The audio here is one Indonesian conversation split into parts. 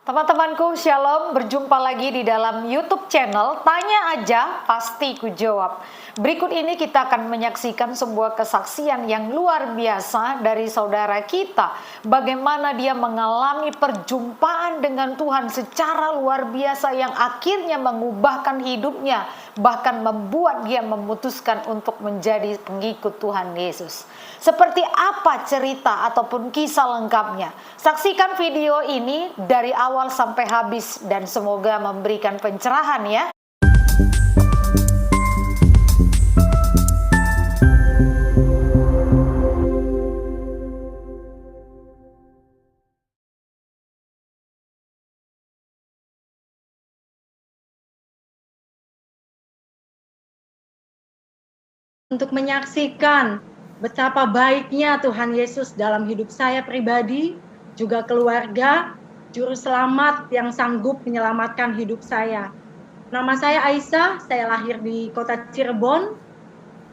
Teman-temanku, Shalom, berjumpa lagi di dalam YouTube channel Tanya Aja Pasti Ku Jawab. Berikut ini kita akan menyaksikan sebuah kesaksian yang luar biasa dari saudara kita. Bagaimana dia mengalami perjumpaan dengan Tuhan secara luar biasa yang akhirnya mengubahkan hidupnya, bahkan membuat dia memutuskan untuk menjadi pengikut Tuhan Yesus. Seperti apa cerita ataupun kisah lengkapnya? Saksikan video ini dari awal sampai habis dan semoga memberikan pencerahan ya. Untuk menyaksikan betapa baiknya Tuhan Yesus dalam hidup saya pribadi, juga keluarga, juru selamat yang sanggup menyelamatkan hidup saya. Nama saya Aisyah, saya lahir di kota Cirebon,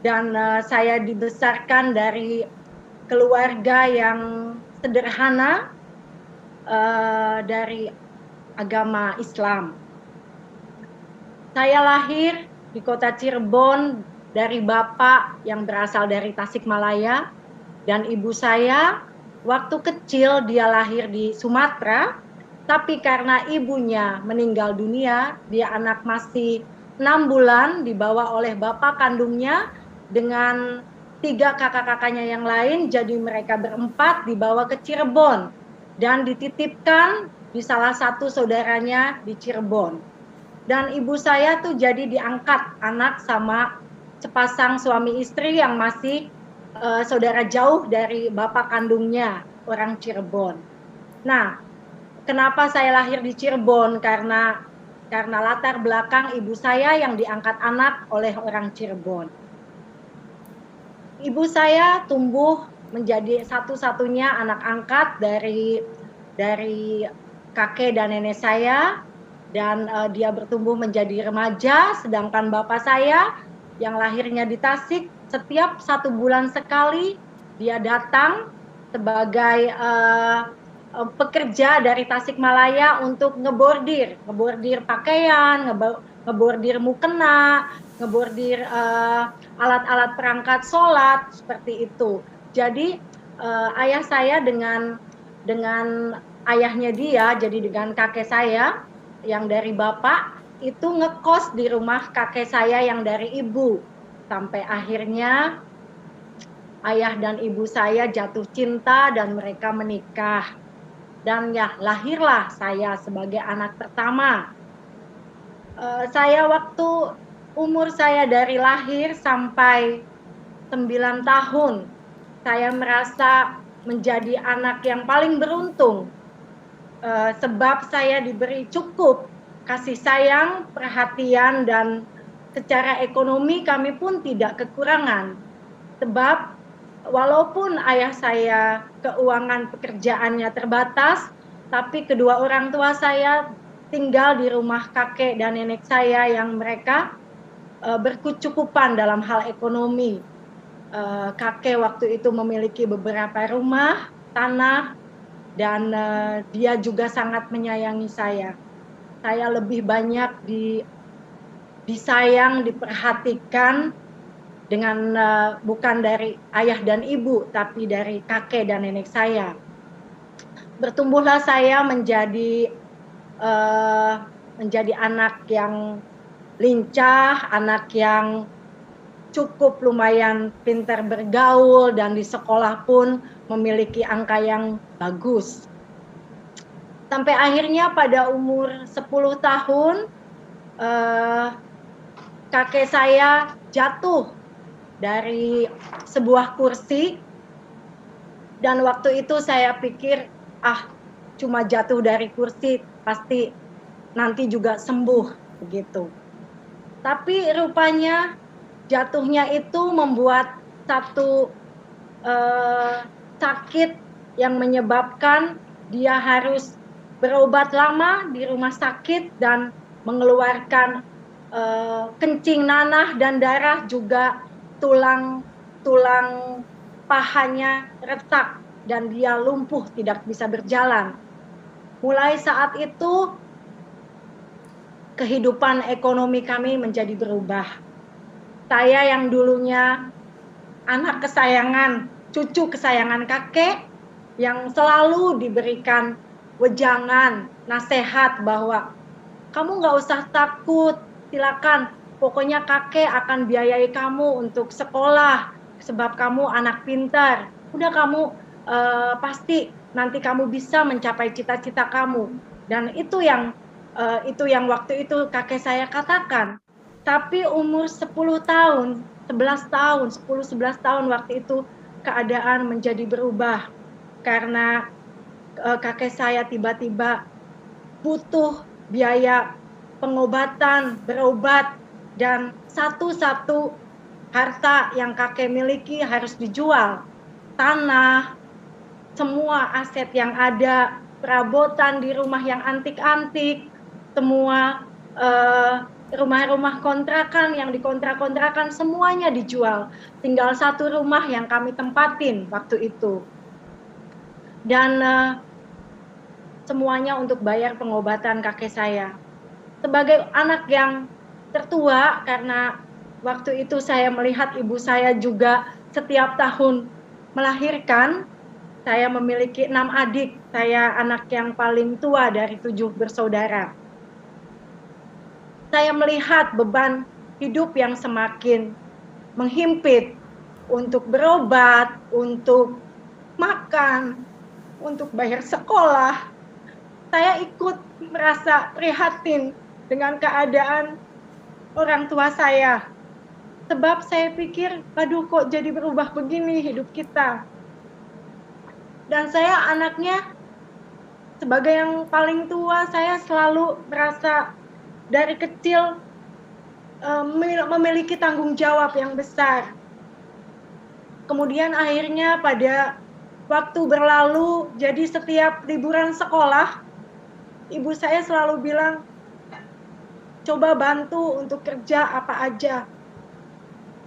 dan saya dibesarkan dari keluarga yang sederhana dari agama Islam. Saya lahir di kota Cirebon dari bapak yang berasal dari Tasikmalaya, dan ibu saya waktu kecil dia lahir di Sumatera, tapi karena ibunya meninggal dunia, dia anak masih 6 bulan dibawa oleh bapak kandungnya dengan 3 kakak-kakaknya yang lain, jadi mereka berempat dibawa ke Cirebon dan dititipkan di salah satu saudaranya di Cirebon. Dan ibu saya tuh jadi diangkat anak sama sepasang suami istri yang masih saudara jauh dari bapak kandungnya, orang Cirebon. Nah, kenapa saya lahir di Cirebon? Karena latar belakang ibu saya yang diangkat anak oleh orang Cirebon. Ibu saya tumbuh menjadi satu-satunya anak angkat dari kakek dan nenek saya, dan dia bertumbuh menjadi remaja, sedangkan bapak saya yang lahirnya di Tasik, setiap 1 bulan sekali dia datang sebagai pekerja dari Tasikmalaya untuk ngebordir pakaian, ngebordir mukena, ngebordir alat-alat perangkat sholat, seperti itu. Jadi ayah saya dengan ayahnya dia, jadi dengan kakek saya yang dari bapak, itu ngekos di rumah kakek saya yang dari ibu, sampai akhirnya ayah dan ibu saya jatuh cinta dan mereka menikah, dan ya lahirlah saya sebagai anak pertama. Saya waktu umur saya dari lahir sampai 9 tahun, saya merasa menjadi anak yang paling beruntung, sebab saya diberi cukup kasih sayang, perhatian, dan secara ekonomi kami pun tidak kekurangan. Sebab walaupun ayah saya keuangan pekerjaannya terbatas, tapi kedua orang tua saya tinggal di rumah kakek dan nenek saya yang mereka berkecukupan dalam hal ekonomi. Kakek waktu itu memiliki beberapa rumah, tanah, dan dia juga sangat menyayangi saya. Saya lebih banyak disayang, diperhatikan dengan bukan dari ayah dan ibu, tapi dari kakek dan nenek saya. Bertumbuhlah saya menjadi anak yang lincah, anak yang cukup lumayan pintar bergaul, dan di sekolah pun memiliki angka yang bagus. Sampai akhirnya pada umur 10 tahun, kakek saya jatuh dari sebuah kursi, dan waktu itu saya pikir, cuma jatuh dari kursi, pasti nanti juga sembuh, begitu. Tapi rupanya jatuhnya itu membuat satu sakit yang menyebabkan dia harus berobat lama di rumah sakit dan mengeluarkan kencing, nanah, dan darah, juga tulang pahanya retak dan dia lumpuh, tidak bisa berjalan. Mulai saat itu kehidupan ekonomi kami menjadi berubah. Saya yang dulunya anak kesayangan, cucu kesayangan kakek, yang selalu diberikan wejangan, nasihat bahwa kamu nggak usah takut, silakan. Pokoknya kakek akan biayai kamu untuk sekolah, sebab kamu anak pintar. Udah kamu pasti nanti kamu bisa mencapai cita-cita kamu. Dan itu yang waktu itu kakek saya katakan. Tapi umur 10 tahun, 11 tahun, 10-11 tahun waktu itu keadaan menjadi berubah karena kakek saya tiba-tiba butuh biaya pengobatan, berobat, dan satu-satu harta yang kakek miliki harus dijual. Tanah, semua aset yang ada, perabotan di rumah yang antik-antik, semua rumah-rumah kontrakan yang dikontrak-kontrakan semuanya dijual. Tinggal satu rumah yang kami tempatin waktu itu. Dan semuanya untuk bayar pengobatan kakek saya. Sebagai anak yang tertua, karena waktu itu saya melihat ibu saya juga setiap tahun melahirkan, saya memiliki 6 adik, saya anak yang paling tua dari 7 bersaudara. Saya melihat beban hidup yang semakin menghimpit untuk berobat, untuk makan, untuk bayar sekolah. Saya ikut merasa prihatin dengan keadaan orang tua saya. Sebab saya pikir, aduh kok jadi berubah begini hidup kita. Dan saya anaknya, sebagai yang paling tua, saya selalu merasa dari kecil memiliki tanggung jawab yang besar. Kemudian akhirnya pada waktu berlalu, jadi setiap liburan sekolah, ibu saya selalu bilang, coba bantu untuk kerja apa aja.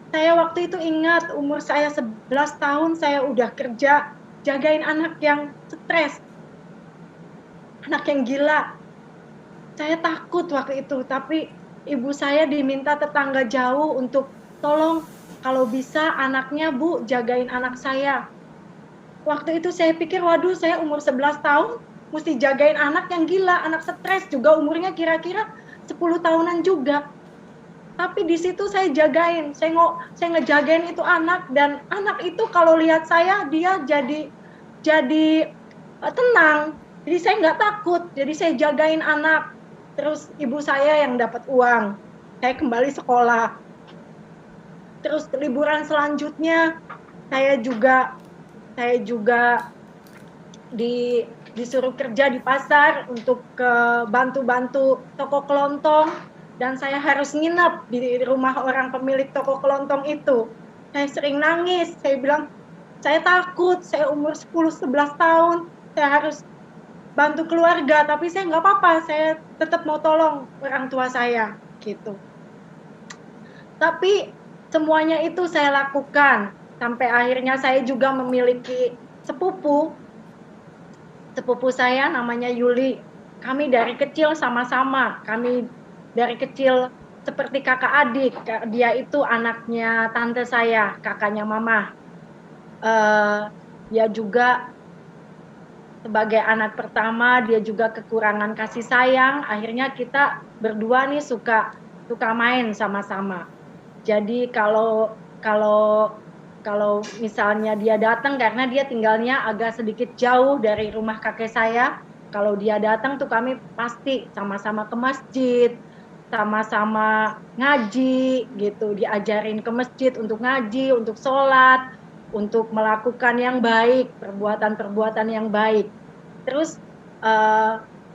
Saya waktu itu ingat umur saya 11 tahun, saya udah kerja, jagain anak yang stres, anak yang gila. Saya takut waktu itu, tapi ibu saya diminta tetangga jauh untuk tolong kalau bisa anaknya Bu jagain anak saya. Waktu itu saya pikir, waduh saya umur 11 tahun mesti jagain anak yang gila, anak stres juga umurnya kira-kira 10 tahunan juga. Tapi di situ saya jagain, saya ngejagain itu anak, dan anak itu kalau lihat saya dia jadi tenang. Jadi saya nggak takut, jadi saya jagain anak. Terus ibu saya yang dapat uang, saya kembali sekolah. Terus liburan selanjutnya saya juga disuruh kerja di pasar untuk bantu-bantu toko kelontong, dan saya harus nginep di rumah orang pemilik toko kelontong itu. Saya sering nangis, saya bilang saya takut, saya umur 10-11 tahun, saya harus bantu keluarga, tapi saya nggak apa-apa, saya tetap mau tolong orang tua saya, gitu. Tapi semuanya itu saya lakukan, sampai akhirnya saya juga memiliki sepupu saya namanya Yuli. Kami dari kecil sama-sama, kami dari kecil seperti kakak adik. Dia itu anaknya tante saya, kakaknya mama. Dia juga sebagai anak pertama, dia juga kekurangan kasih sayang. Akhirnya kita berdua nih suka main sama-sama. Jadi kalau misalnya dia datang, karena dia tinggalnya agak sedikit jauh dari rumah kakek saya, kalau dia datang tuh kami pasti sama-sama ke masjid, sama-sama ngaji gitu, diajarin ke masjid untuk ngaji, untuk sholat, untuk melakukan yang baik, perbuatan-perbuatan yang baik. Terus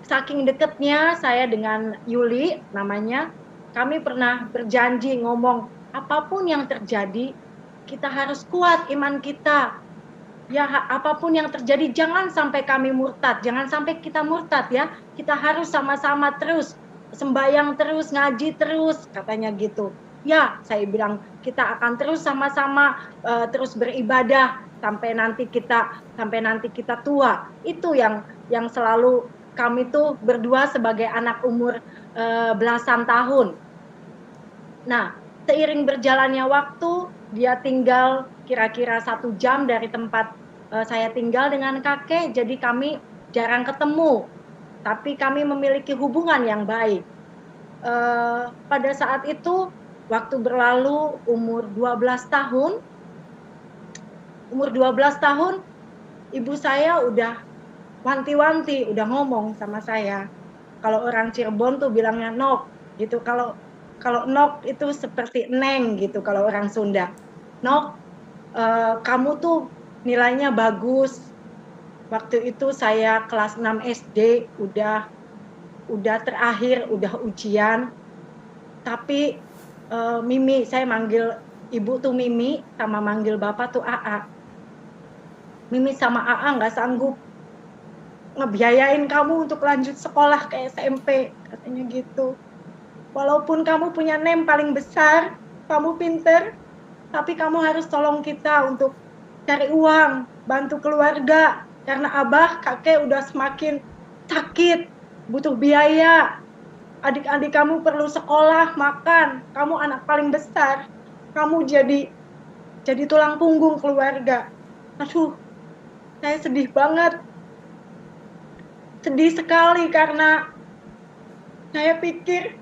saking deketnya saya dengan Yuli namanya, kami pernah berjanji ngomong, apapun yang terjadi, kita harus kuat iman kita. Ya, apapun yang terjadi, jangan sampai kami murtad, jangan sampai kita murtad ya. Kita harus sama-sama terus sembahyang terus, ngaji terus, katanya gitu. Ya, saya bilang kita akan terus sama-sama terus beribadah sampai nanti kita tua. Itu yang selalu kami tuh berdua sebagai anak umur belasan tahun. Nah, seiring berjalannya waktu, dia tinggal kira-kira 1 jam dari tempat saya tinggal dengan kakek, jadi kami jarang ketemu. Tapi kami memiliki hubungan yang baik. Pada saat itu, waktu berlalu umur 12 tahun, ibu saya udah wanti-wanti, udah ngomong sama saya. Kalau orang Cirebon tuh bilangnya nok, gitu. Kalau nok itu seperti neng gitu kalau orang Sunda. Nok, kamu tuh nilainya bagus. Waktu itu saya kelas 6 SD, udah terakhir, udah ujian. Tapi Mimi, saya manggil ibu tuh Mimi, sama manggil bapak tuh AA. Mimi sama AA nggak sanggup ngebiayain kamu untuk lanjut sekolah ke SMP, katanya gitu. Walaupun kamu punya nem paling besar, kamu pinter, tapi kamu harus tolong kita untuk cari uang, bantu keluarga, karena abah, kakek udah semakin sakit, butuh biaya. Adik-adik kamu perlu sekolah, makan, kamu anak paling besar, kamu jadi tulang punggung keluarga. Aduh, saya sedih banget. Sedih sekali karena saya pikir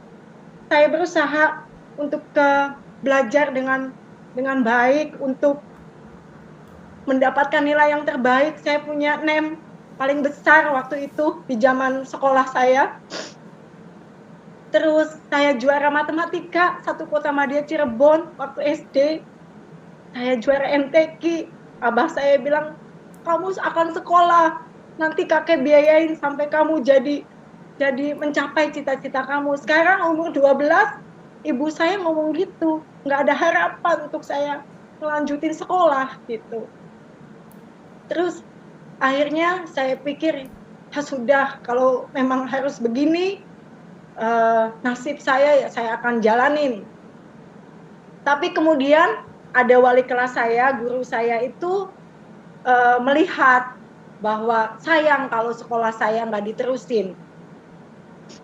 saya berusaha untuk belajar dengan baik, untuk mendapatkan nilai yang terbaik. Saya punya nem paling besar waktu itu di zaman sekolah saya. Terus saya juara matematika satu kota Madia Cirebon waktu SD. Saya juara MTQ. Abah saya bilang, kamu akan sekolah, nanti kakek biayain sampai kamu jadi mencapai cita-cita kamu. Sekarang umur 12, ibu saya ngomong gitu, nggak ada harapan untuk saya melanjutin sekolah gitu. Terus akhirnya saya pikir, sudah, kalau memang harus begini, nasib saya ya saya akan jalanin. Tapi kemudian ada wali kelas saya, guru saya itu melihat bahwa sayang kalau sekolah saya nggak diterusin.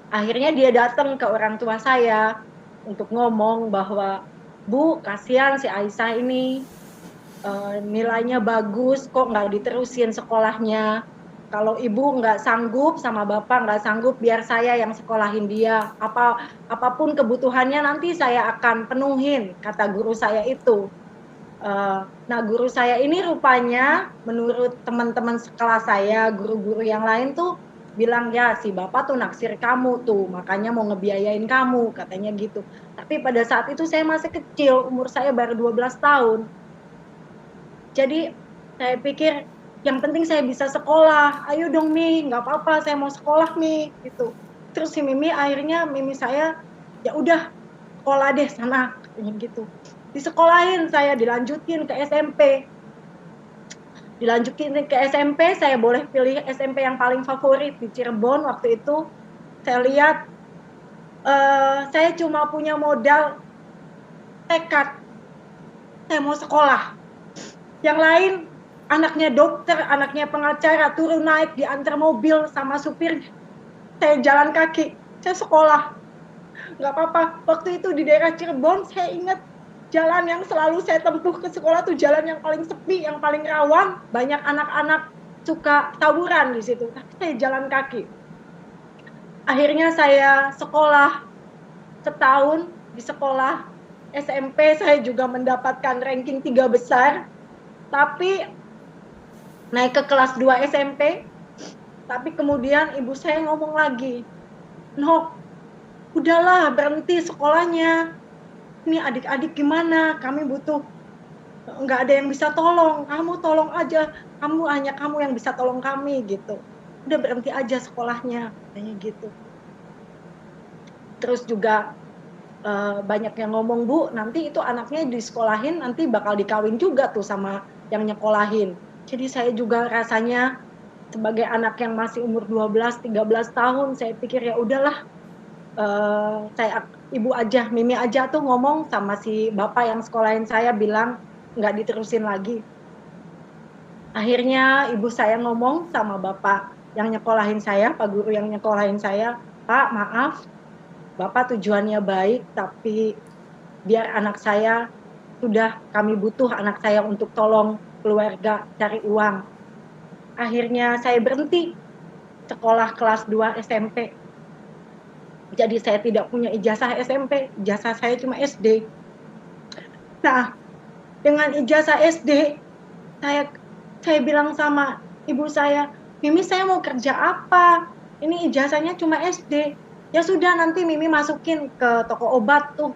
Akhirnya dia datang ke orang tua saya untuk ngomong bahwa, Bu, kasihan si Aisyah ini nilainya bagus, kok nggak diterusin sekolahnya. Kalau ibu nggak sanggup sama bapak nggak sanggup, biar saya yang sekolahin dia. Apapun kebutuhannya nanti saya akan penuhin, kata guru saya itu. Nah, guru saya ini rupanya menurut teman-teman sekelas saya, guru-guru yang lain tuh bilang, ya si bapak tuh naksir kamu tuh, makanya mau ngebiayain kamu, katanya gitu. Tapi pada saat itu saya masih kecil, umur saya baru 12 tahun. Jadi saya pikir yang penting saya bisa sekolah, ayo dong Mi, nggak apa-apa, saya mau sekolah Mi, gitu. Terus si Mimi akhirnya, Mimi saya, ya udah sekolah deh sana, katanya gitu. Disekolahin saya, dilanjutin ke SMP. Dilanjutin ke SMP, saya boleh pilih SMP yang paling favorit di Cirebon waktu itu. Saya lihat, saya cuma punya modal tekad, saya mau sekolah. Yang lain, anaknya dokter, anaknya pengacara, turun naik diantar mobil sama supir, saya jalan kaki, saya sekolah. Nggak apa-apa, waktu itu di daerah Cirebon, saya ingat jalan yang selalu saya tempuh ke sekolah tuh jalan yang paling sepi, yang paling rawan, banyak anak-anak suka tawuran di situ, tapi saya jalan kaki. Akhirnya saya sekolah setahun di sekolah SMP, saya juga mendapatkan ranking 3 besar, tapi naik ke kelas 2 SMP, tapi kemudian ibu saya ngomong lagi, Nok, udahlah berhenti sekolahnya, ini adik-adik gimana, kami butuh, nggak ada yang bisa tolong, kamu tolong aja, hanya kamu yang bisa tolong kami gitu, udah berhenti aja sekolahnya, katanya gitu. Terus juga banyak yang ngomong, Bu, nanti itu anaknya disekolahin, nanti bakal dikawin juga tuh sama yang nyekolahin. Jadi saya juga rasanya sebagai anak yang masih umur 12-13 tahun, saya pikir ya udahlah, ibu aja, Mimi aja tuh ngomong sama si bapak yang sekolahin saya, bilang nggak diterusin lagi. Akhirnya ibu saya ngomong sama bapak, yang nyekolahin saya, Pak Guru yang nyekolahin saya, "Pak, maaf, Bapak tujuannya baik, tapi biar anak saya, sudah kami butuh anak saya untuk tolong keluarga cari uang." Akhirnya saya berhenti sekolah kelas 2 SMP. Jadi saya tidak punya ijazah SMP, ijazah saya cuma SD. Nah, dengan ijazah SD, saya bilang sama ibu saya, "Mimi, saya mau kerja apa? Ini ijazahnya cuma SD." "Ya sudah, nanti Mimi masukin ke toko obat tuh,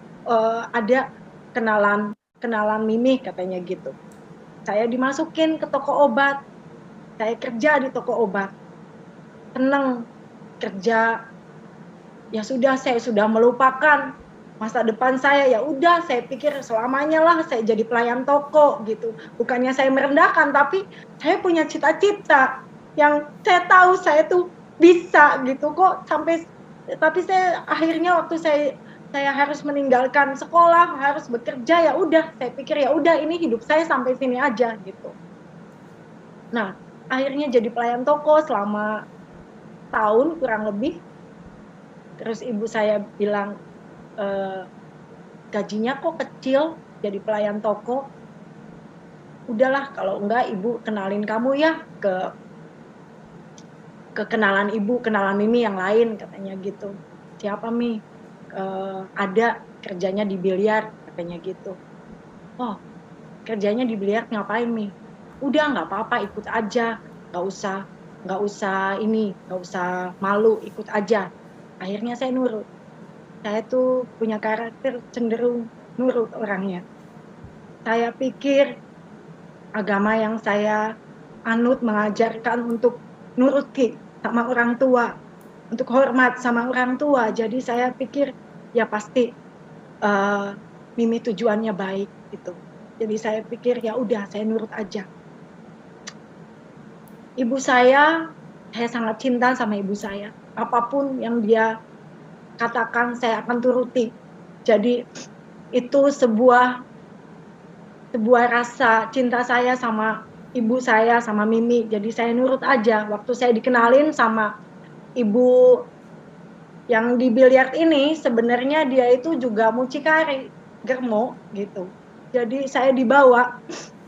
ada kenalan Mimi," katanya gitu. Saya dimasukin ke toko obat, saya kerja di toko obat. Seneng kerja, ya sudah, saya sudah melupakan masa depan saya. Ya udah, saya pikir selamanya lah saya jadi pelayan toko gitu. Bukannya saya merendahkan, tapi saya punya cita-cita yang saya tahu saya tuh bisa gitu kok. Tapi saya akhirnya waktu saya harus meninggalkan sekolah, harus bekerja, ya udah, saya pikir ya udah, ini hidup saya sampai sini aja gitu. Nah, akhirnya jadi pelayan toko selama tahun kurang lebih. Terus ibu saya bilang, "Gajinya kok kecil jadi pelayan toko? Udahlah, kalau enggak ibu kenalin kamu ya ke kenalan ibu, kenalan Mimi yang lain," katanya gitu. "Siapa, Mi?" "Ada, kerjanya di biliar," katanya gitu. "Oh, kerjanya di biliar ngapain, Mi?" "Udah, nggak apa-apa, ikut aja, nggak usah malu, ikut aja." Akhirnya saya nurut. Saya tuh punya karakter cenderung nurut orangnya. Saya pikir agama yang saya anut mengajarkan untuk nurut sama orang tua, untuk hormat sama orang tua. Jadi saya pikir ya pasti Mimi tujuannya baik gitu. Jadi saya pikir ya udah, saya nurut aja. Ibu saya sangat cinta sama ibu saya. Apapun yang dia katakan saya akan turuti. Jadi itu sebuah rasa cinta saya sama ibu saya, sama Mimi. Jadi saya nurut aja. Waktu saya dikenalin sama ibu yang di biliar ini, sebenarnya dia itu juga mucikari, germo gitu. Jadi saya dibawa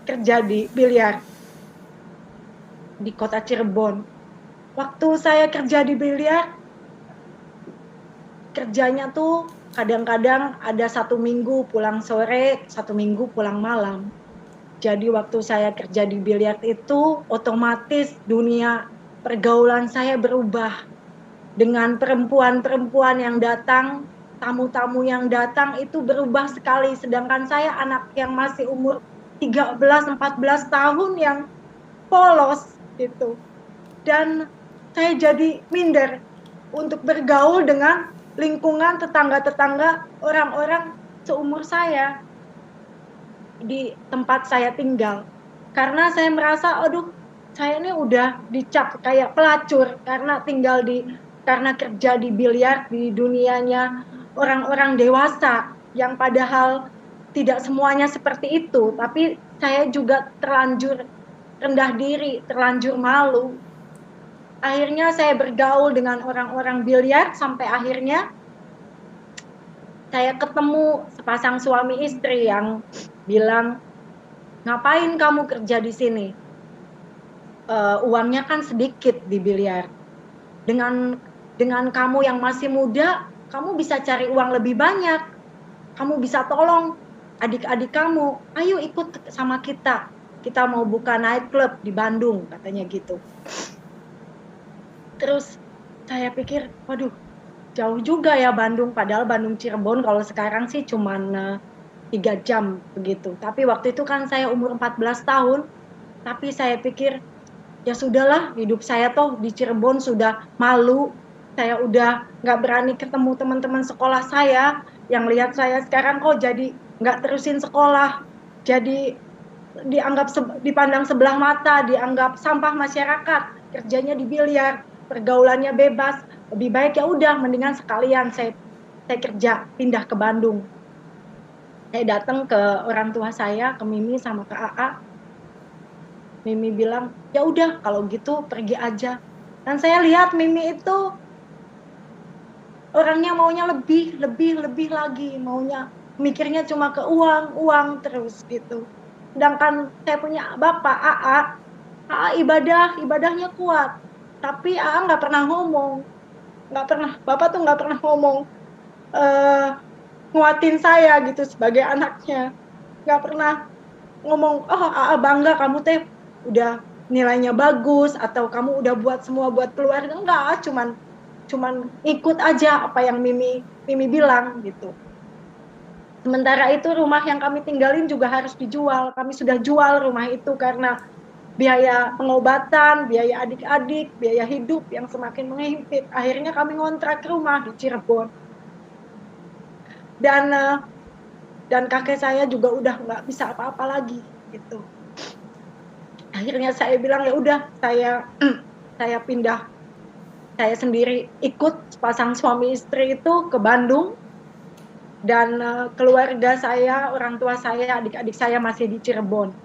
kerja di biliar di kota Cirebon. Waktu saya kerja di biliar, kerjanya tuh kadang-kadang ada 1 minggu pulang sore, 1 minggu pulang malam. Jadi waktu saya kerja di biliar itu, otomatis dunia pergaulan saya berubah. Dengan perempuan-perempuan yang datang, tamu-tamu yang datang itu berubah sekali. Sedangkan saya anak yang masih umur 13-14 tahun yang polos gitu. Dan saya jadi minder untuk bergaul dengan lingkungan tetangga-tetangga orang-orang seumur saya di tempat saya tinggal. Karena saya merasa, aduh, saya ini udah dicap kayak pelacur karena karena kerja di biliar di dunianya orang-orang dewasa yang padahal tidak semuanya seperti itu, tapi saya juga terlanjur rendah diri, terlanjur malu. Akhirnya saya bergaul dengan orang-orang biliar sampai akhirnya saya ketemu sepasang suami istri yang bilang, "Ngapain kamu kerja di sini? Uangnya kan sedikit di biliar. Dengan kamu yang masih muda, kamu bisa cari uang lebih banyak. Kamu bisa tolong adik-adik kamu. Ayo ikut sama kita. Kita mau buka night club di Bandung," katanya gitu. Terus saya pikir, waduh, jauh juga ya Bandung, padahal Bandung Cirebon kalau sekarang sih cuman 3 jam begitu. Tapi waktu itu kan saya umur 14 tahun, tapi saya pikir ya sudahlah, hidup saya toh di Cirebon sudah malu. Saya udah nggak berani ketemu teman-teman sekolah saya yang lihat saya sekarang kok jadi nggak terusin sekolah, jadi dipandang sebelah mata, dianggap sampah masyarakat, kerjanya di biliar, pergaulannya bebas. Lebih baik ya udah, mendingan sekalian saya kerja pindah ke Bandung. Saya datang ke orang tua saya, ke Mimi sama ke AA. Mimi bilang, "Ya udah kalau gitu pergi aja." Dan saya lihat Mimi itu orangnya maunya lebih lagi, maunya mikirnya cuma ke uang terus gitu. Sedangkan saya punya bapak AA ibadahnya kuat, tapi AA nggak pernah ngomong, nggak pernah, bapak tuh nggak pernah ngomong nguatin saya gitu sebagai anaknya, nggak pernah ngomong, oh AA bangga kamu teh udah nilainya bagus atau kamu udah buat semua buat keluarga, enggak, cuman ikut aja apa yang Mimi bilang gitu. Sementara itu rumah yang kami tinggalin juga harus dijual. Kami sudah jual rumah itu karena biaya pengobatan, biaya adik-adik, biaya hidup yang semakin menghimpit. Akhirnya kami ngontrak rumah di Cirebon. Dan kakek saya juga udah nggak bisa apa-apa lagi gitu. Akhirnya saya bilang ya udah, saya pindah, saya sendiri ikut sepasang suami istri itu ke Bandung. Dan keluarga saya, orang tua saya, adik-adik saya masih di Cirebon.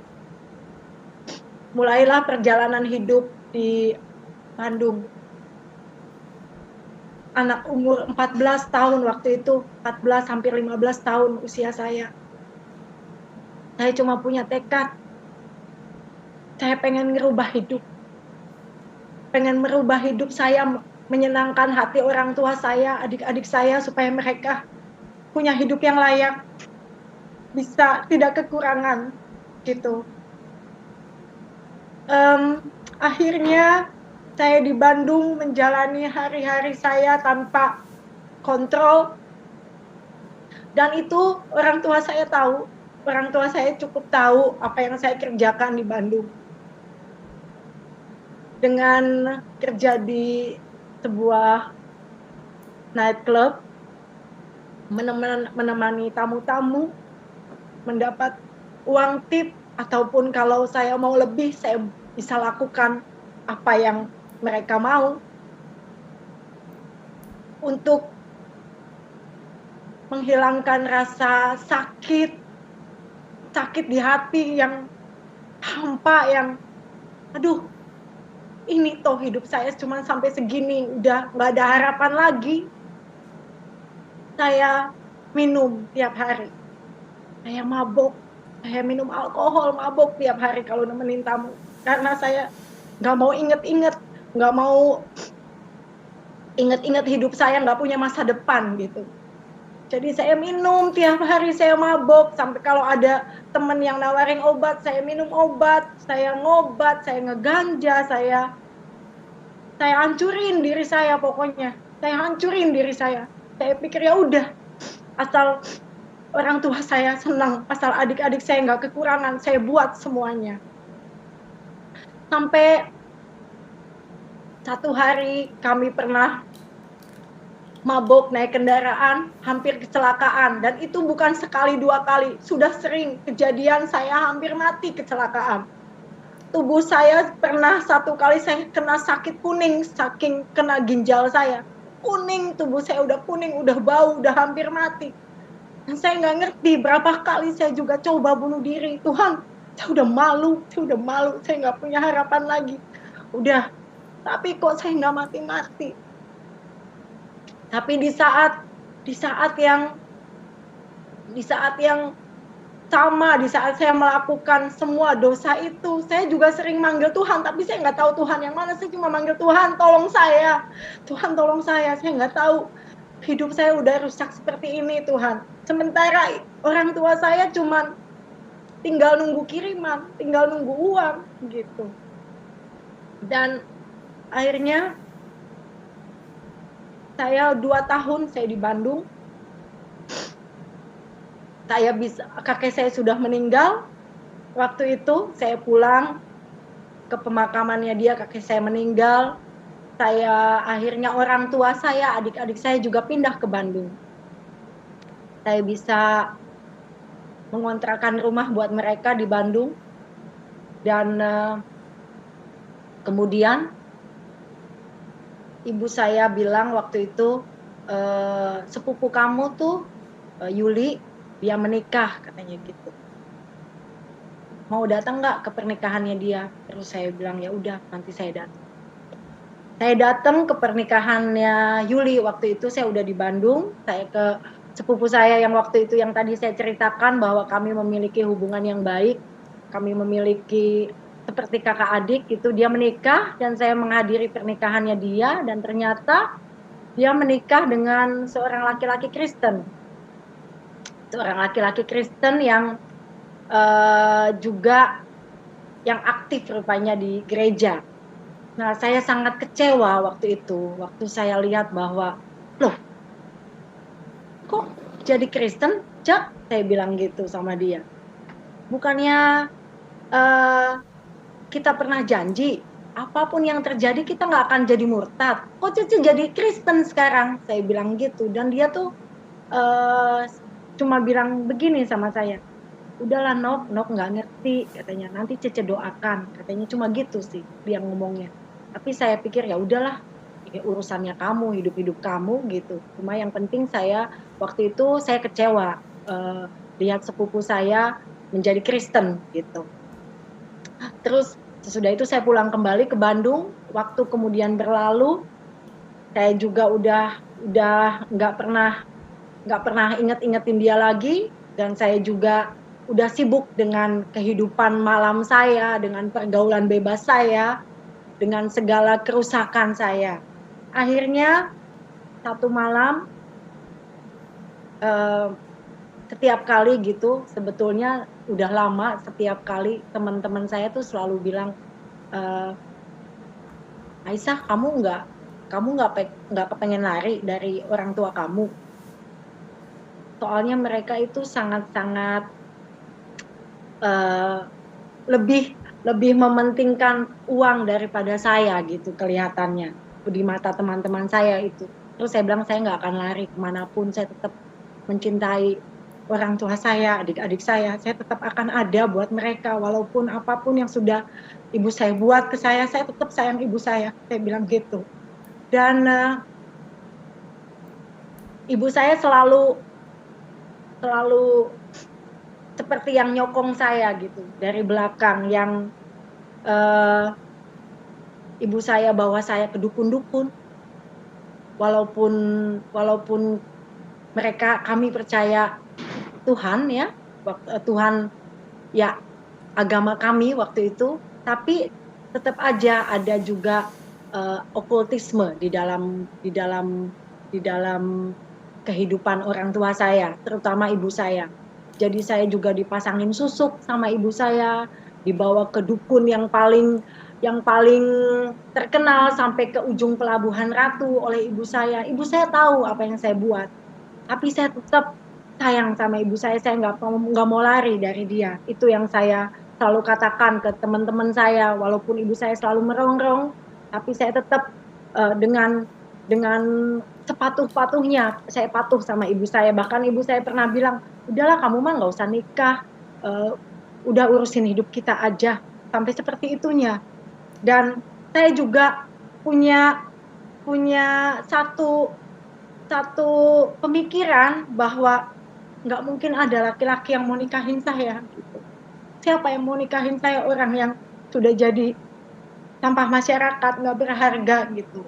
Mulailah perjalanan hidup di Bandung. Anak umur 14 tahun waktu itu, 14 hampir 15 tahun usia saya. Saya cuma punya tekad. Saya pengen ngerubah hidup. Pengen merubah hidup saya, menyenangkan hati orang tua saya, adik-adik saya, supaya mereka punya hidup yang layak, bisa tidak kekurangan gitu. Akhirnya saya di Bandung menjalani hari-hari saya tanpa kontrol, dan itu orang tua saya tahu, orang tua saya cukup tahu apa yang saya kerjakan di Bandung. Dengan kerja di sebuah nightclub, menemani tamu-tamu, mendapat uang tip, ataupun kalau saya mau lebih, saya bisa lakukan apa yang mereka mau untuk menghilangkan rasa sakit di hati yang hampa, yang aduh, ini toh hidup saya cuma sampai segini, udah nggak ada harapan lagi. Saya minum tiap hari, saya mabok, saya minum alkohol, mabok tiap hari kalau nemenin tamu, karena saya nggak mau nggak mau inget hidup saya nggak punya masa depan gitu. Jadi saya minum tiap hari, saya mabok, sampai kalau ada temen yang nawarin obat, saya minum obat, saya ngobat, saya ngeganja, saya hancurin diri saya, pokoknya saya hancurin diri saya. Saya pikir ya udah, asal orang tua saya senang, asal adik-adik saya nggak kekurangan, saya buat semuanya. Sampai satu hari kami pernah mabok naik kendaraan, hampir kecelakaan, dan itu bukan sekali dua kali, sudah sering kejadian saya hampir mati kecelakaan. Tubuh saya pernah satu kali saya kena sakit kuning, saking kena ginjal saya kuning, tubuh saya udah kuning, udah bau, udah hampir mati. Dan saya nggak ngerti berapa kali saya juga coba bunuh diri. Tuhan, saya udah malu, saya nggak punya harapan lagi. Udah, tapi kok saya nggak mati-mati. Tapi di saat yang sama, di saat saya melakukan semua dosa itu, saya juga sering manggil Tuhan, tapi saya nggak tahu Tuhan yang mana. Saya cuma manggil Tuhan, tolong saya, Tuhan tolong saya nggak tahu, hidup saya udah rusak seperti ini Tuhan. Sementara orang tua saya cuma tinggal nunggu kiriman, tinggal nunggu uang gitu. Dan akhirnya saya 2 tahun saya di Bandung. Kakek saya sudah meninggal. Waktu itu saya pulang ke pemakamannya dia, kakek saya meninggal. Akhirnya orang tua saya, adik-adik saya juga pindah ke Bandung. Saya bisa mengontrakkan rumah buat mereka di Bandung. Dan kemudian ibu saya bilang waktu itu, sepupu kamu tuh Yuli, dia menikah katanya gitu. Mau datang nggak ke pernikahannya dia? Terus saya bilang ya udah, nanti saya datang. Saya datang ke pernikahannya Yuli, waktu itu saya udah di Bandung, saya ke sepupu saya yang waktu itu yang tadi saya ceritakan bahwa kami memiliki hubungan yang baik, kami memiliki seperti kakak adik gitu, dia menikah dan saya menghadiri pernikahannya dia dan ternyata dia menikah dengan seorang laki-laki Kristen. Seorang laki-laki Kristen yang juga yang aktif rupanya di gereja. Nah, saya sangat kecewa waktu itu, waktu saya lihat bahwa, loh, kok jadi Kristen, Cak? Saya bilang gitu sama dia. Bukannya uh, kita pernah janji, apapun yang terjadi kita nggak akan jadi murtad. Kok Cici jadi Kristen sekarang? Saya bilang gitu. Dan dia tuh uh, cuma bilang begini sama saya, udahlah Nok nggak ngerti, katanya, nanti Cece doakan, katanya cuma gitu sih dia ngomongnya. Tapi saya pikir ya udahlah, ini urusannya kamu, hidup kamu gitu. Cuma yang penting saya waktu itu saya kecewa lihat sepupu saya menjadi Kristen gitu. Terus sesudah itu saya pulang kembali ke Bandung, waktu kemudian berlalu, saya juga udah nggak pernah inget-ingetin dia lagi, dan saya juga udah sibuk dengan kehidupan malam saya, dengan pergaulan bebas saya, dengan segala kerusakan saya. Akhirnya satu malam, setiap kali gitu, sebetulnya udah lama, setiap kali teman-teman saya tuh selalu bilang, Aisyah, kamu nggak kepengen lari dari orang tua kamu. Soalnya mereka itu sangat-sangat lebih mementingkan uang daripada saya gitu kelihatannya di mata teman-teman saya itu. Terus saya bilang saya nggak akan lari kemanapun, saya tetap mencintai orang tua saya, adik-adik saya tetap akan ada buat mereka walaupun apapun yang sudah ibu saya buat ke saya tetap sayang ibu saya bilang gitu. Dan ibu saya selalu seperti yang nyokong saya gitu dari belakang, yang ibu saya bawa saya ke dukun-dukun, walaupun kami percaya Tuhan ya, Tuhan ya agama kami waktu itu, tapi tetap aja ada juga okultisme di dalam kehidupan orang tua saya, terutama ibu saya. Jadi saya juga dipasangin susuk sama ibu saya, dibawa ke dukun yang paling terkenal sampai ke ujung Pelabuhan Ratu oleh ibu saya. Ibu saya tahu apa yang saya buat, tapi saya tetap sayang sama ibu saya nggak mau lari dari dia. Itu yang saya selalu katakan ke teman-teman saya, walaupun ibu saya selalu merongrong, tapi saya tetap dengan sepatuh-patuhnya saya patuh sama ibu saya. Bahkan ibu saya pernah bilang, udahlah kamu mah nggak usah nikah, udah urusin hidup kita aja, sampai seperti itunya. Dan saya juga punya satu pemikiran bahwa nggak mungkin ada laki-laki yang mau nikahin saya gitu. Siapa yang mau nikahin saya, orang yang sudah jadi sampah masyarakat, nggak berharga gitu.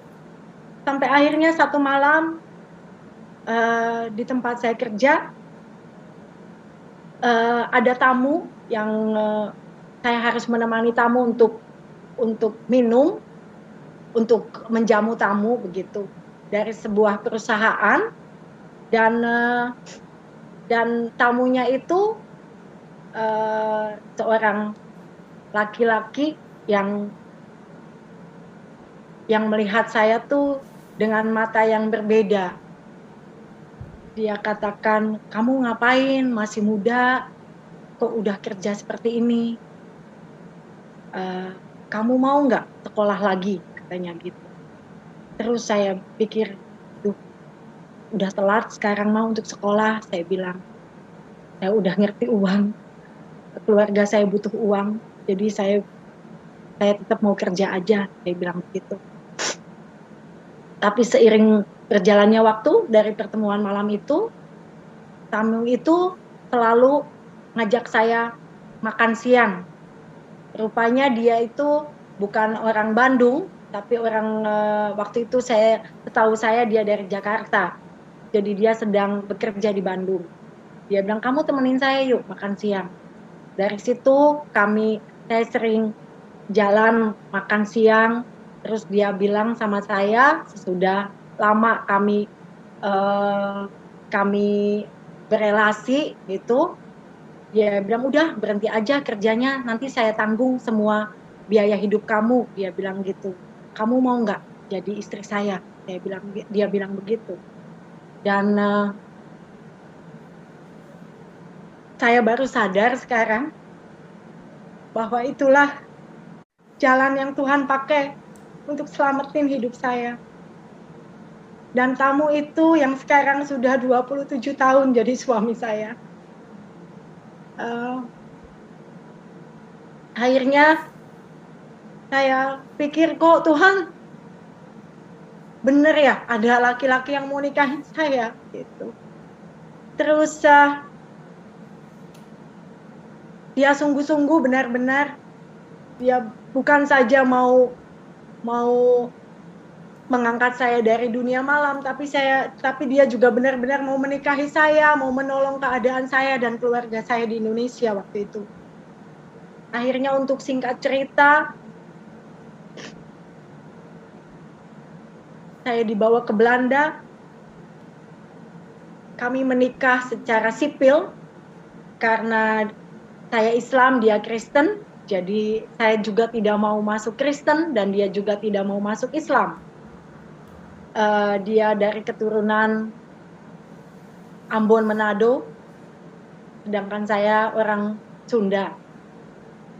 Sampai akhirnya satu malam di tempat saya kerja ada tamu yang saya harus menemani tamu untuk minum, untuk menjamu tamu begitu, dari sebuah perusahaan, dan tamunya itu seorang laki-laki yang melihat saya tuh dengan mata yang berbeda. Dia katakan, kamu ngapain, masih muda, kok udah kerja seperti ini, kamu mau nggak sekolah lagi, katanya gitu. Terus saya pikir, duh, udah telat sekarang mau untuk sekolah, saya bilang. Saya udah ngerti uang, keluarga saya butuh uang, jadi saya tetap mau kerja aja, saya bilang begitu. Tapi seiring berjalannya waktu dari pertemuan malam itu, tamu itu selalu ngajak saya makan siang. Rupanya dia itu bukan orang Bandung, Tapi waktu itu setahu saya dia dari Jakarta. Jadi dia sedang bekerja di Bandung. Dia bilang, kamu temenin saya yuk makan siang. Dari situ saya sering jalan makan siang. Terus dia bilang sama saya, sesudah lama kami berelasi gitu, dia bilang, udah berhenti aja kerjanya, nanti saya tanggung semua biaya hidup kamu. Dia bilang gitu. Kamu mau nggak jadi istri saya? Dia bilang begitu. Dan saya baru sadar sekarang bahwa itulah jalan yang Tuhan pakai untuk selamatin hidup saya. Dan tamu itu yang sekarang sudah 27 tahun jadi suami saya. Akhirnya saya pikir, kok Tuhan bener ya ada laki-laki yang mau nikahin saya gitu. Terus dia sungguh-sungguh benar-benar, dia bukan saja mau mengangkat saya dari dunia malam, tapi dia juga benar-benar mau menikahi saya, mau menolong keadaan saya dan keluarga saya di Indonesia waktu itu. Akhirnya untuk singkat cerita, saya dibawa ke Belanda. Kami menikah secara sipil karena saya Islam, dia Kristen. Jadi saya juga tidak mau masuk Kristen dan dia juga tidak mau masuk Islam. Dia dari keturunan Ambon Manado, sedangkan saya orang Sunda.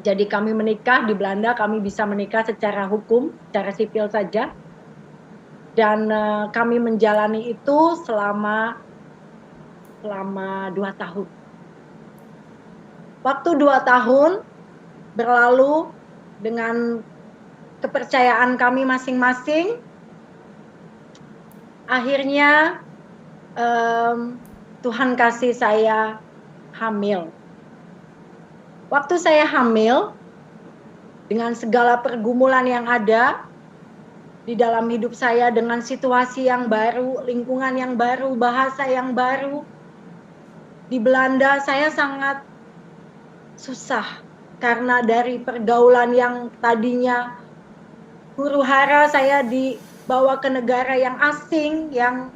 Jadi kami menikah di Belanda, kami bisa menikah secara hukum, secara sipil saja. Dan kami menjalani itu selama 2 tahun. Waktu 2 tahun berlalu dengan kepercayaan kami masing-masing. Akhirnya Tuhan kasih saya hamil. Waktu saya hamil, dengan segala pergumulan yang ada di dalam hidup saya, dengan situasi yang baru, lingkungan yang baru, bahasa yang baru, di Belanda saya sangat susah. Karena dari pergaulan yang tadinya huru hara, saya dibawa ke negara yang asing, yang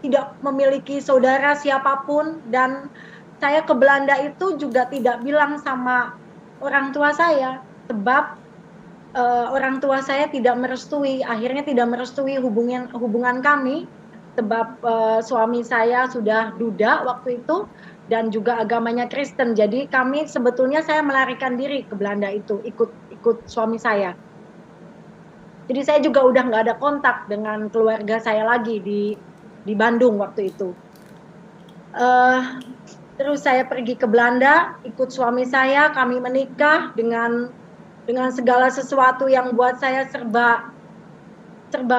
tidak memiliki saudara siapapun, dan saya ke Belanda itu juga tidak bilang sama orang tua saya, sebab orang tua saya akhirnya tidak merestui hubungan kami, sebab suami saya sudah duda waktu itu dan juga agamanya Kristen. Jadi saya melarikan diri ke Belanda itu, ikut suami saya. Jadi saya juga udah nggak ada kontak dengan keluarga saya lagi di Bandung waktu itu. Terus saya pergi ke Belanda, ikut suami saya, kami menikah dengan segala sesuatu yang buat saya serba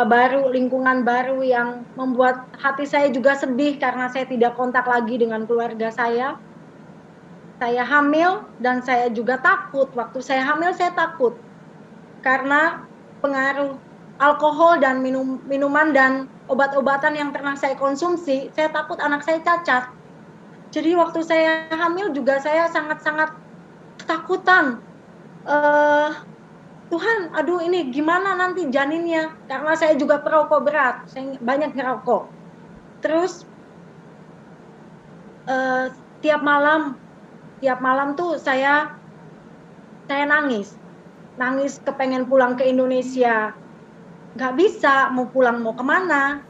baru, lingkungan baru yang membuat hati saya juga sedih karena saya tidak kontak lagi dengan keluarga saya. Saya hamil dan saya juga takut. Waktu saya hamil saya takut karena pengaruh alkohol dan minuman dan obat-obatan yang pernah saya konsumsi. Saya takut anak saya cacat. Jadi waktu saya hamil juga saya sangat-sangat ketakutan. Tuhan, aduh ini gimana nanti janinnya? Karena saya juga perokok berat, saya banyak ngerokok. Terus tiap malam tuh saya nangis kepengen pulang ke Indonesia. Nggak bisa, mau pulang mau kemana?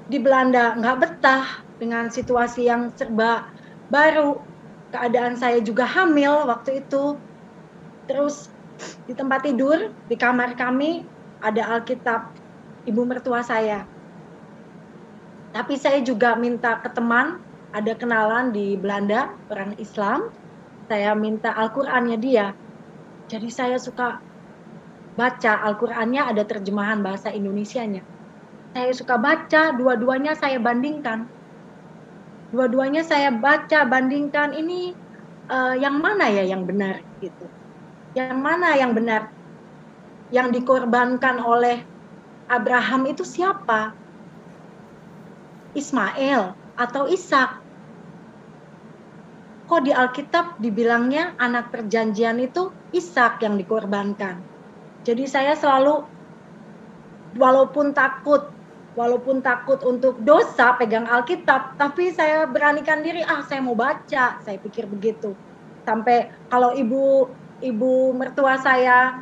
Di Belanda nggak betah dengan situasi yang serba baru. Keadaan saya juga hamil waktu itu. Terus di tempat tidur, di kamar kami, ada Alkitab ibu mertua saya. Tapi saya juga minta ke teman, ada kenalan di Belanda, orang Islam. Saya minta Al-Qur'annya dia. Jadi saya suka baca Al-Qur'annya, ada terjemahan bahasa Indonesianya. Saya suka baca, dua-duanya saya bandingkan. Dua-duanya saya baca, bandingkan, ini yang mana ya yang benar gitu. Yang mana yang benar? yang dikorbankan oleh Abraham itu siapa? Ismail atau Ishak? Kok di Alkitab dibilangnya anak perjanjian itu Ishak yang dikorbankan? Jadi saya selalu walaupun takut untuk dosa pegang Alkitab, tapi saya beranikan diri, saya mau baca, saya pikir begitu. Sampai kalau ibu mertua saya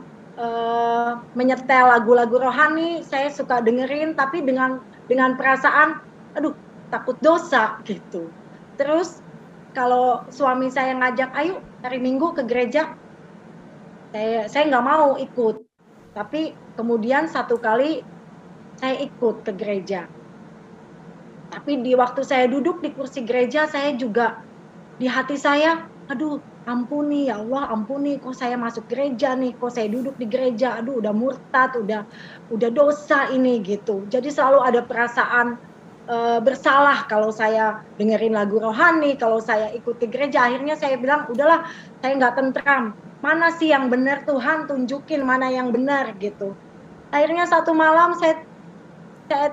menyetel lagu-lagu rohani, saya suka dengerin, tapi dengan perasaan, aduh takut dosa gitu. Terus kalau suami saya ngajak, ayo hari Minggu ke gereja, saya nggak mau ikut. Tapi kemudian satu kali saya ikut ke gereja. Tapi di waktu saya duduk di kursi gereja, saya juga di hati saya, aduh ampuni ya Allah, ampuni kok saya masuk gereja nih, kok saya duduk di gereja, aduh udah murtad, udah dosa ini gitu. Jadi selalu ada perasaan bersalah kalau saya dengerin lagu rohani, kalau saya ikut ke gereja. Akhirnya saya bilang, udahlah saya nggak tentram, mana sih yang benar, Tuhan tunjukin mana yang benar gitu. Akhirnya satu malam saya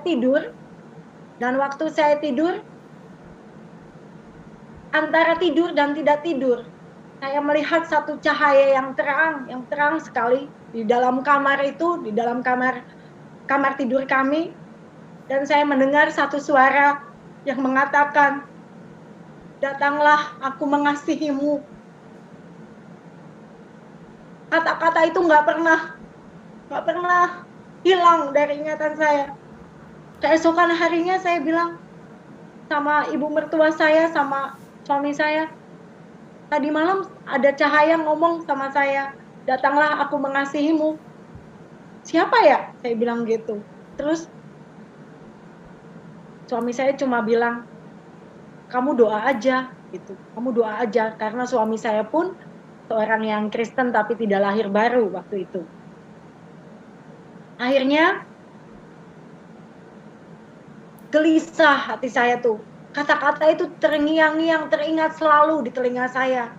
tidur, dan waktu saya tidur, antara tidur dan tidak tidur, saya melihat satu cahaya yang terang sekali di dalam kamar itu, di dalam kamar tidur kami, dan saya mendengar satu suara yang mengatakan, datanglah aku mengasihimu. Kata-kata itu nggak pernah hilang dari ingatan saya. Keesokan harinya saya bilang sama ibu mertua saya, sama suami saya, tadi malam ada cahaya ngomong sama saya, datanglah aku mengasihimu. Siapa ya? Saya bilang gitu. Terus suami saya cuma bilang, kamu doa aja gitu. Kamu doa aja, karena suami saya pun seorang yang Kristen tapi tidak lahir baru waktu itu. Akhirnya gelisah hati saya tuh. Kata-kata itu terngiang-ngiang, teringat selalu di telinga saya.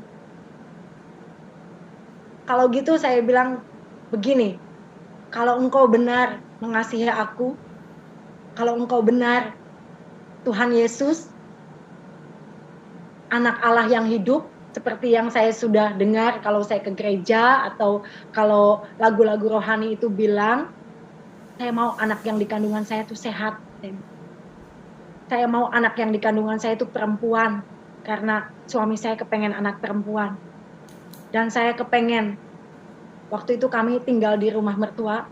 Kalau gitu saya bilang begini, kalau engkau benar mengasihi aku, kalau engkau benar Tuhan Yesus, anak Allah yang hidup, seperti yang saya sudah dengar kalau saya ke gereja, atau kalau lagu-lagu rohani itu bilang, saya mau anak yang di kandungan saya itu sehat. Saya mau anak yang di kandungan saya itu perempuan, karena suami saya kepengen anak perempuan. Dan saya kepengen, waktu itu kami tinggal di rumah mertua,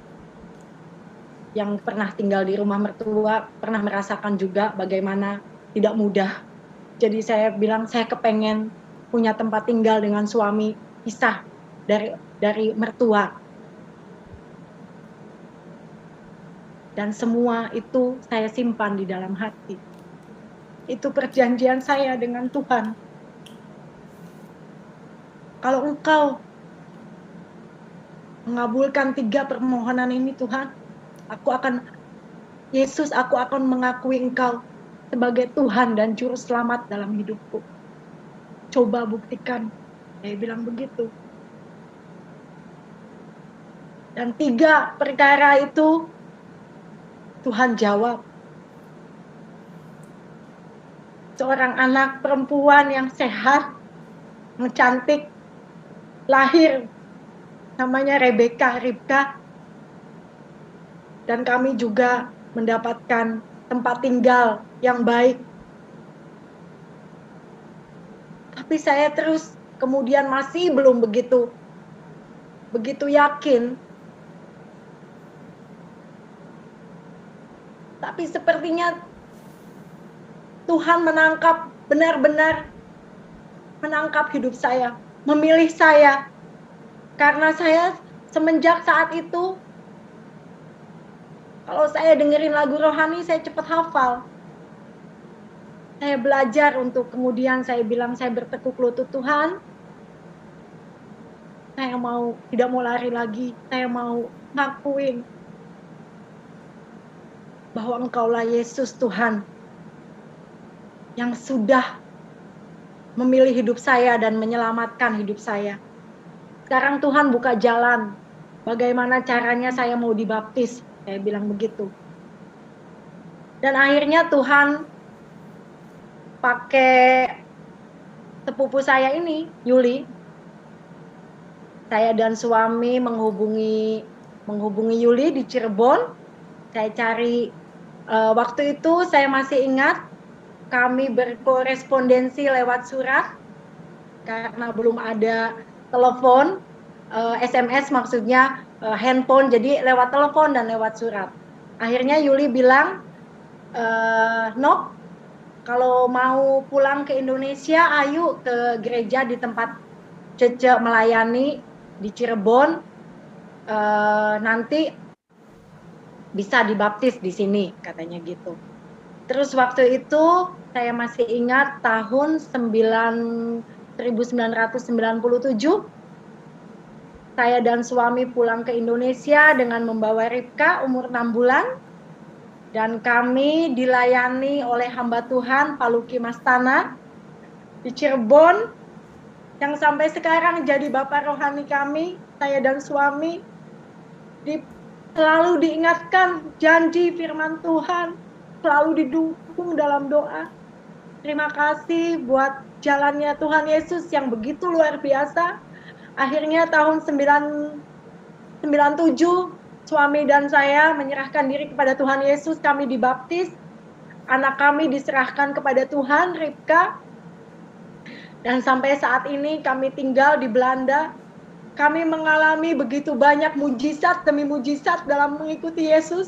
yang pernah tinggal di rumah mertua, pernah merasakan juga bagaimana tidak mudah. Jadi saya bilang, saya kepengen punya tempat tinggal dengan suami, pisah dari mertua. Dan semua itu saya simpan di dalam hati. Itu perjanjian saya dengan Tuhan. Kalau engkau mengabulkan 3 permohonan ini Tuhan, Yesus, aku akan mengakui engkau sebagai Tuhan dan Juru Selamat dalam hidupku. Coba buktikan. Saya bilang begitu. Dan 3 perkara itu Tuhan jawab. Seorang anak perempuan yang sehat, yang cantik, lahir, namanya Ribka. Dan kami juga mendapatkan tempat tinggal yang baik. Tapi saya terus kemudian masih belum begitu yakin. Tapi sepertinya Tuhan benar-benar menangkap hidup saya, memilih saya. Karena saya semenjak saat itu, kalau saya dengerin lagu rohani, saya cepat hafal. Saya belajar untuk kemudian saya bilang, saya bertekuk lutut, Tuhan, saya tidak mau lari lagi, saya mau ngakuin bahwa Engkaulah Yesus Tuhan yang sudah memilih hidup saya dan menyelamatkan hidup saya. Sekarang Tuhan buka jalan bagaimana caranya saya mau dibaptis, saya bilang begitu. Dan akhirnya Tuhan pakai sepupu saya ini, Yuli. Saya dan suami menghubungi Yuli di Cirebon. Saya cari, waktu itu saya masih ingat kami berkorespondensi lewat surat karena belum ada telepon, SMS maksudnya handphone, jadi lewat telepon dan lewat surat. Akhirnya Yuli bilang, Nok, kalau mau pulang ke Indonesia, ayo ke gereja di tempat Cece melayani di Cirebon, nanti bisa dibaptis di sini, katanya gitu. Terus waktu itu saya masih ingat tahun 1997, saya dan suami pulang ke Indonesia dengan membawa Ripka umur 6 bulan. Dan kami dilayani oleh hamba Tuhan Paluki Mastana di Cirebon, yang sampai sekarang jadi bapak rohani kami, saya dan suami. Selalu diingatkan janji firman Tuhan, selalu didukung dalam doa. Terima kasih buat jalannya Tuhan Yesus yang begitu luar biasa. Akhirnya tahun 97, suami dan saya menyerahkan diri kepada Tuhan Yesus, kami dibaptis. Anak kami diserahkan kepada Tuhan, Ripka. Dan sampai saat ini kami tinggal di Belanda. Kami mengalami begitu banyak mujizat demi mujizat dalam mengikuti Yesus.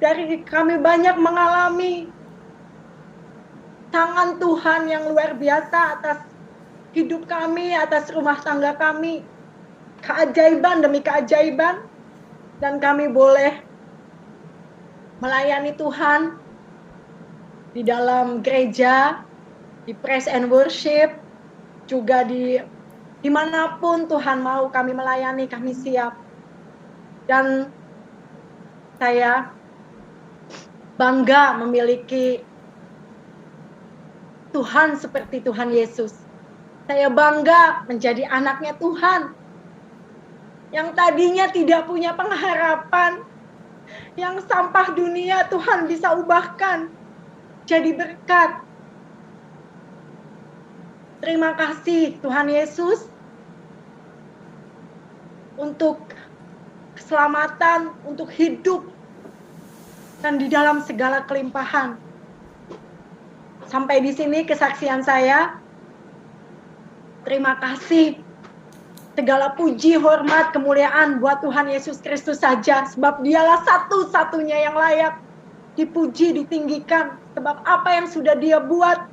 Kami banyak mengalami tangan Tuhan yang luar biasa atas hidup kami, atas rumah tangga kami. Keajaiban demi keajaiban. Dan kami boleh melayani Tuhan di dalam gereja, di praise and worship, juga dimanapun Tuhan mau kami melayani, kami siap. Dan saya bangga memiliki Tuhan seperti Tuhan Yesus. Saya bangga menjadi anaknya Tuhan, yang tadinya tidak punya pengharapan, yang sampah dunia Tuhan bisa ubahkan jadi berkat. Terima kasih Tuhan Yesus untuk keselamatan, untuk hidup, dan di dalam segala kelimpahan. Sampai di sini kesaksian saya. Terima kasih. Segala puji, hormat, kemuliaan buat Tuhan Yesus Kristus saja. Sebab dialah satu-satunya yang layak dipuji, ditinggikan. Sebab apa yang sudah dia buat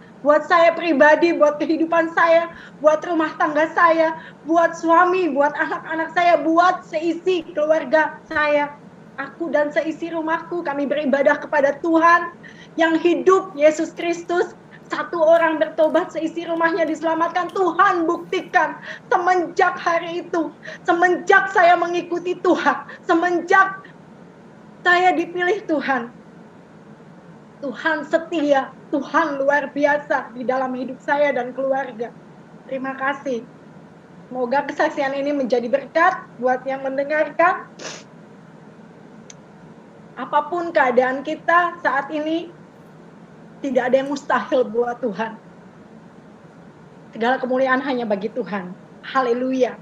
saya pribadi, buat kehidupan saya, buat rumah tangga saya, buat suami, buat anak-anak saya, buat seisi keluarga saya. Aku dan seisi rumahku, kami beribadah kepada Tuhan yang hidup, Yesus Kristus. Satu orang bertobat, seisi rumahnya diselamatkan. Tuhan buktikan semenjak hari itu, semenjak saya mengikuti Tuhan, semenjak saya dipilih Tuhan. Tuhan setia, Tuhan luar biasa di dalam hidup saya dan keluarga. Terima kasih. Semoga kesaksian ini menjadi berkat buat yang mendengarkan. Apapun keadaan kita saat ini, tidak ada yang mustahil buat Tuhan. Segala kemuliaan hanya bagi Tuhan. Haleluya.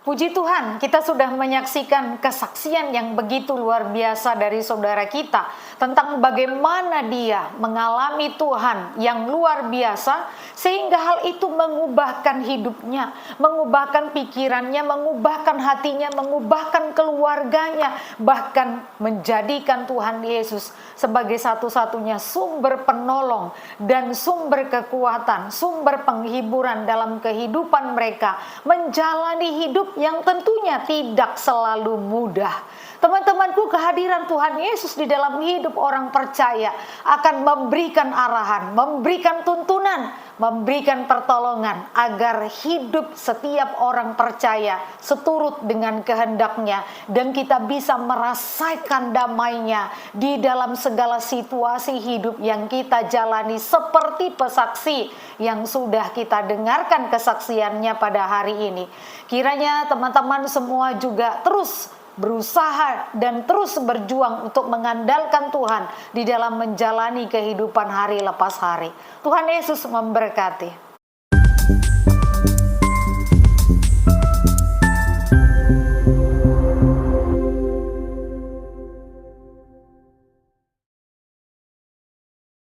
Puji Tuhan, kita sudah menyaksikan kesaksian yang begitu luar biasa dari saudara kita tentang bagaimana dia mengalami Tuhan yang luar biasa sehingga hal itu mengubahkan hidupnya, mengubahkan pikirannya, mengubahkan hatinya, mengubahkan keluarganya, bahkan menjadikan Tuhan Yesus sebagai satu-satunya sumber penolong dan sumber kekuatan, sumber penghiburan dalam kehidupan mereka menjalani hidup yang tentunya tidak selalu mudah. Teman-temanku, kehadiran Tuhan Yesus di dalam hidup orang percaya akan memberikan arahan, memberikan tuntunan, memberikan pertolongan agar hidup setiap orang percaya seturut dengan kehendaknya, dan kita bisa merasakan damainya di dalam segala situasi hidup yang kita jalani, seperti pesaksi yang sudah kita dengarkan kesaksiannya pada hari ini. Kiranya teman-teman semua juga terus berusaha dan terus berjuang untuk mengandalkan Tuhan di dalam menjalani kehidupan hari lepas hari. Tuhan Yesus memberkati.